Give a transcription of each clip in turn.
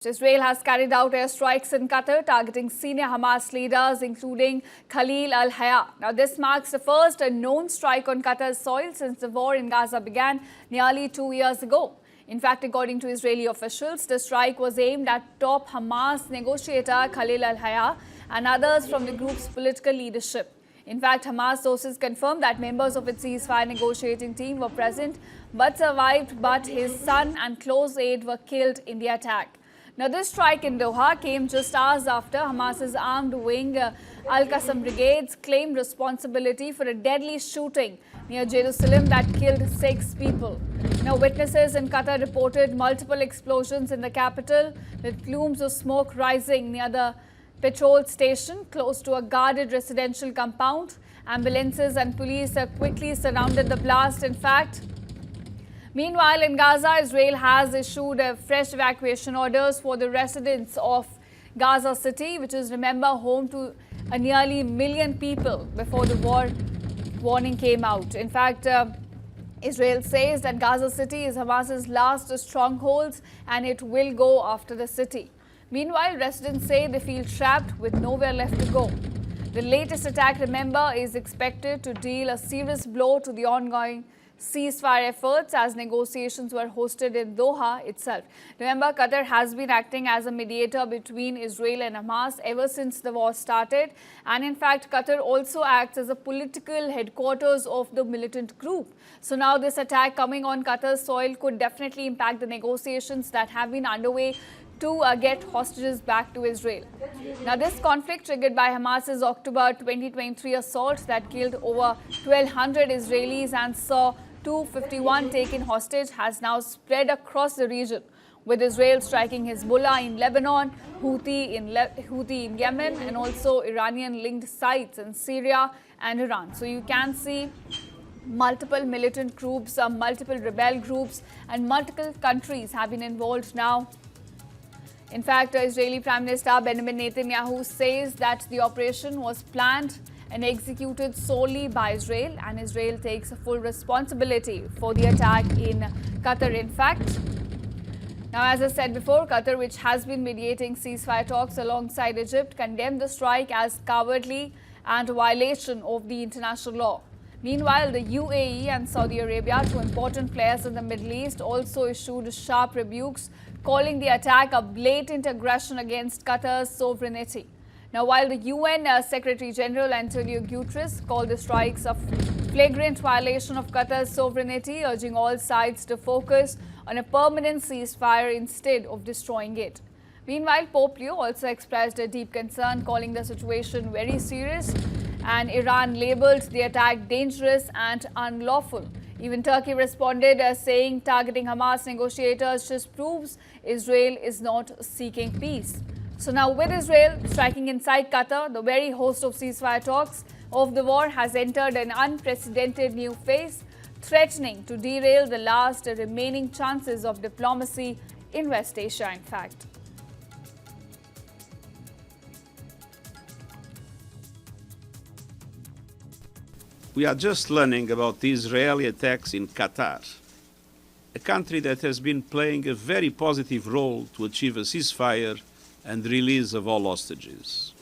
Israel has carried out airstrikes in Qatar targeting senior Hamas leaders including Khalil al-Hayya. Now this marks the first known strike on Qatar's soil since the war in Gaza began nearly 2 years ago. In fact, according to Israeli officials, the strike was aimed at top Hamas negotiator Khalil al-Hayya and others from the group's political leadership. In fact, Hamas sources confirmed that members of its ceasefire negotiating team were present but survived, but his son and close aide were killed in the attack. Now, this strike in Doha came just hours after Hamas's armed wing Al-Qassam brigades claimed responsibility for a deadly shooting near Jerusalem that killed 6 people. Now, witnesses in Qatar reported multiple explosions in the capital with plumes of smoke rising near the petrol station close to a guarded residential compound. Ambulances and police quickly surrounded the blast. In fact, meanwhile, in Gaza, Israel has issued fresh evacuation orders for the residents of Gaza City, which is, remember, home to a nearly million people before the war warning came out. In fact, Israel says that Gaza City is Hamas's last stronghold and it will go after the city. Meanwhile, residents say they feel trapped with nowhere left to go. The latest attack, remember, is expected to deal a serious blow to the ongoing ceasefire efforts as negotiations were hosted in Doha itself. Remember, Qatar has been acting as a mediator between Israel and Hamas ever since the war started. And in fact, Qatar also acts as a political headquarters of the militant group. So now this attack coming on Qatar's soil could definitely impact the negotiations that have been underway to get hostages back to Israel. Now, this conflict triggered by Hamas's October 2023 assault that killed over 1,200 Israelis and saw 251 taken hostage has now spread across the region, with Israel striking Hezbollah in Lebanon, Houthi in Yemen, and also Iranian-linked sites in Syria and Iran. So you can see multiple militant groups, multiple rebel groups, and multiple countries have been involved now. In fact, Israeli Prime Minister Benjamin Netanyahu says that the operation was planned and executed solely by Israel, and Israel takes full responsibility for the attack in Qatar. In fact, now, as I said before, Qatar, which has been mediating ceasefire talks alongside Egypt, condemned the strike as cowardly and a violation of the international law. Meanwhile, the UAE and Saudi Arabia, 2 important players in the Middle East, also issued sharp rebukes, calling the attack a blatant aggression against Qatar's sovereignty. Now, while the UN Secretary General Antonio Guterres called the strikes a flagrant violation of Qatar's sovereignty, urging all sides to focus on a permanent ceasefire instead of destroying it. Meanwhile, Pope Leo also expressed a deep concern, calling the situation very serious, and Iran labelled the attack dangerous and unlawful. Even Turkey responded saying targeting Hamas negotiators just proves Israel is not seeking peace. So now, with Israel striking inside Qatar, the very host of ceasefire talks of the war has entered an unprecedented new phase, threatening to derail the last remaining chances of diplomacy in West Asia, in fact. We are just learning about the Israeli attacks in Qatar, a country that has been playing a very positive role to achieve a ceasefire and release of all hostages.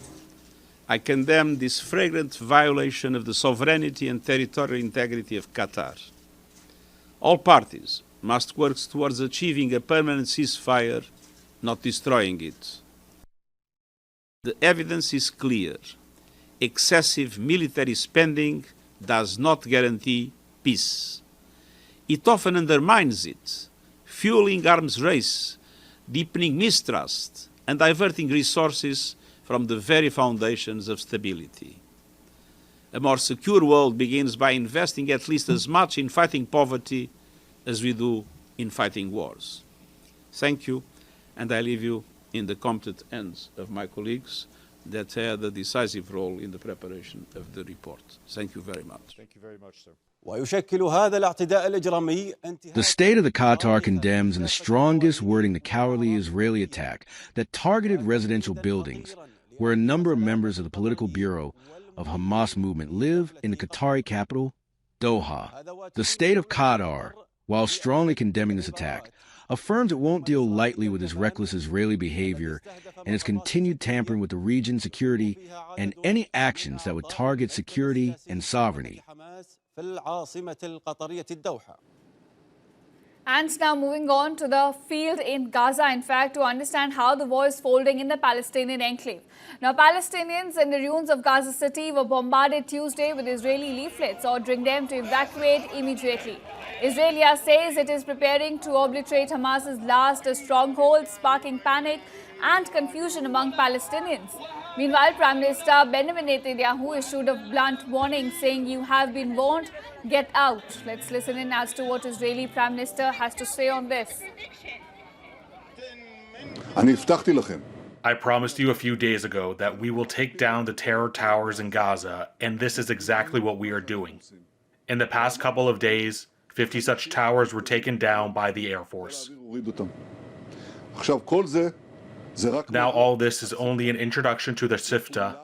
I condemn this flagrant violation of the sovereignty and territorial integrity of Qatar. All parties must work towards achieving a permanent ceasefire, not destroying it. The evidence is clear. Excessive military spending does not guarantee peace. It often undermines it, fueling arms race, deepening mistrust, and diverting resources from the very foundations of stability. A more secure world begins by investing at least as much in fighting poverty as we do in fighting wars. Thank you, and I leave you in the competent hands of my colleagues that had a decisive role in the preparation of the report. Thank you very much. Thank you very much, sir. The state of the Qatar condemns in the strongest wording the cowardly Israeli attack that targeted residential buildings where a number of members of the political bureau of Hamas movement live in the Qatari capital, Doha. The state of Qatar, while strongly condemning this attack, affirms it won't deal lightly with its reckless Israeli behavior and its continued tampering with the region's security and any actions that would target security and sovereignty. And now moving on to the field in Gaza, in fact, to understand how the war is folding in the Palestinian enclave. Now, Palestinians in the ruins of Gaza City were bombarded Tuesday with Israeli leaflets ordering them to evacuate immediately. Israel says it is preparing to obliterate Hamas's last stronghold, sparking panic and confusion among Palestinians. Meanwhile, Prime Minister Benjamin Netanyahu issued a blunt warning saying, "You have been warned, get out." Let's listen in as to what Israeli Prime Minister has to say on this. I promised you a few days ago that we will take down the terror towers in Gaza, and this is exactly what we are doing. In the past couple of days, 50 such towers were taken down by the Air Force. Now all this is only an introduction to the Sifta,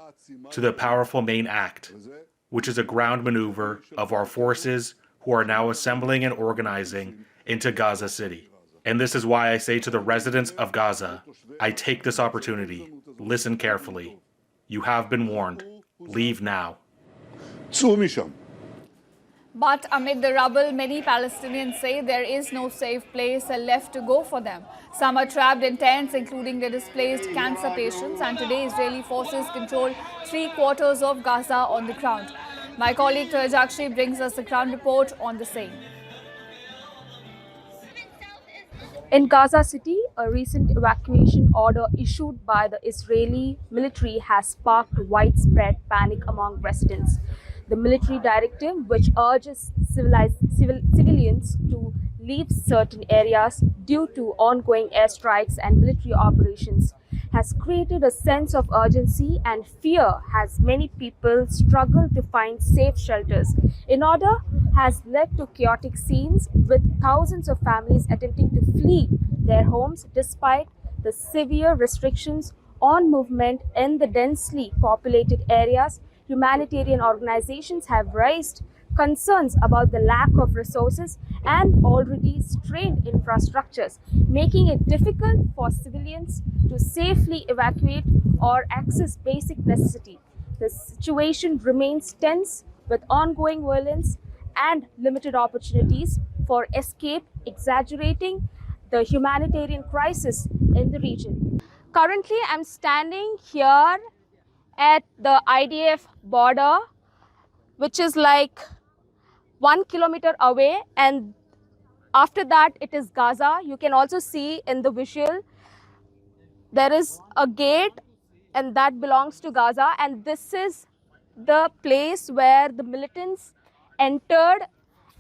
to the powerful main act, which is a ground maneuver of our forces who are now assembling and organizing into Gaza City. And this is why I say to the residents of Gaza, I take this opportunity, listen carefully. You have been warned. Leave now. But amid the rubble, many Palestinians say there is no safe place left to go for them. Some are trapped in tents, including the displaced cancer patients, and today Israeli forces control 3/4 of Gaza on the ground. My colleague Jakshi brings us the ground report on the same. In Gaza City, a recent evacuation order issued by the Israeli military has sparked widespread panic among residents. The military directive, which urges civilians to leave certain areas due to ongoing airstrikes and military operations, has created a sense of urgency and fear as many people struggle to find safe shelters. In order has led to chaotic scenes with thousands of families attempting to flee their homes despite the severe restrictions on movement in the densely populated areas. Humanitarian organizations have raised concerns about the lack of resources and already strained infrastructures, making it difficult for civilians to safely evacuate or access basic necessities. The situation remains tense with ongoing violence and limited opportunities for escape, exaggerating the humanitarian crisis in the region. Currently, I'm standing here at the IDF border, which is like 1 kilometer away, and after that it is Gaza. You can also see in the visual there is a gate, and that belongs to Gaza, and this is the place where the militants entered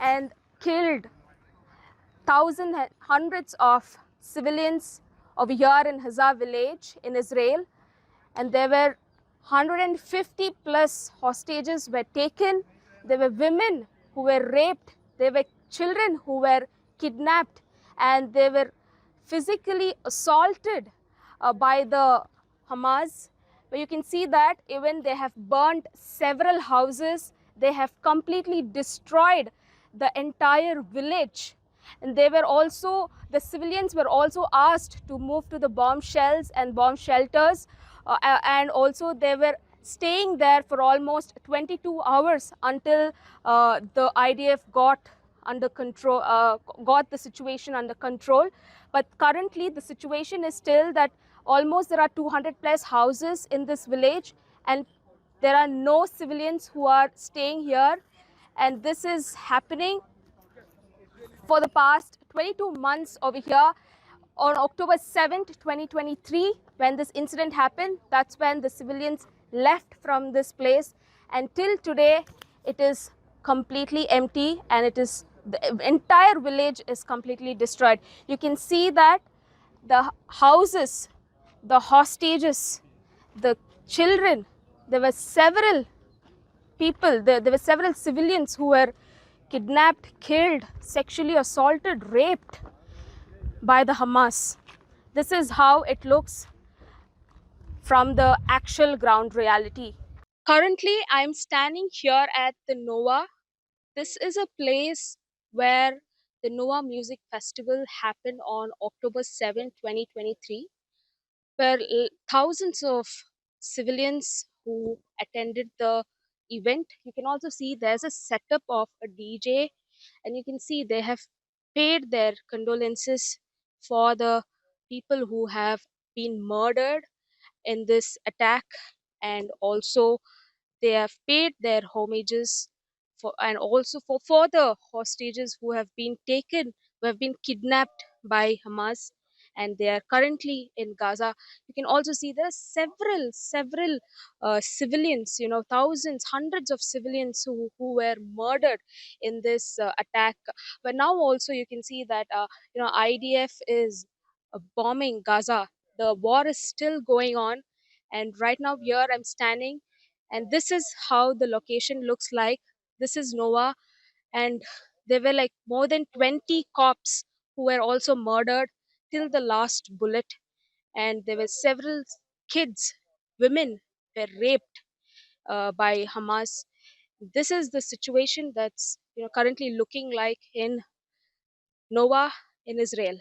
and killed hundreds of civilians over here in Haza village in Israel, and there were 150 plus hostages were taken. There were women who were raped, there were children who were kidnapped, and they were physically assaulted by the Hamas. But you can see that even they have burnt several houses, they have completely destroyed the entire village. And they were also, the civilians were also asked to move to the bomb shells and bomb shelters, and also they were staying there for almost 22 hours until the IDF got under control, got the situation under control. But currently the situation is still that almost there are 200 plus houses in this village, and there are no civilians who are staying here. And this is happening for the past 22 months over here. On October 7th, 2023, when this incident happened, that's when the civilians left from this place. And till today, it is completely empty, and it is, the entire village is completely destroyed. You can see that the houses, the hostages, the children, there were several people, there were several civilians who were kidnapped, killed, sexually assaulted, raped by the Hamas. This is how it looks from the actual ground reality. Currently, I'm standing here at the Noah. This is a place where The Noah Music Festival happened on October 7, 2023, where thousands of civilians who attended the event. You can also see there's a setup of a DJ, and you can see they have paid their condolences for the people who have been murdered in this attack, and also they have paid their homages for, and also for further hostages who have been taken, who have been kidnapped by Hamas, and they are currently in Gaza. You can also see there are several civilians, thousands, hundreds of civilians who were murdered in this attack. But now also you can see that IDF is bombing Gaza. The war is still going on, and right now here I'm standing, and this is how the location looks like. This is Noah, and there were like more than 20 cops who were also murdered till the last bullet, and there were several kids, women were raped by Hamas. This is the situation that's currently looking like in Noah in Israel.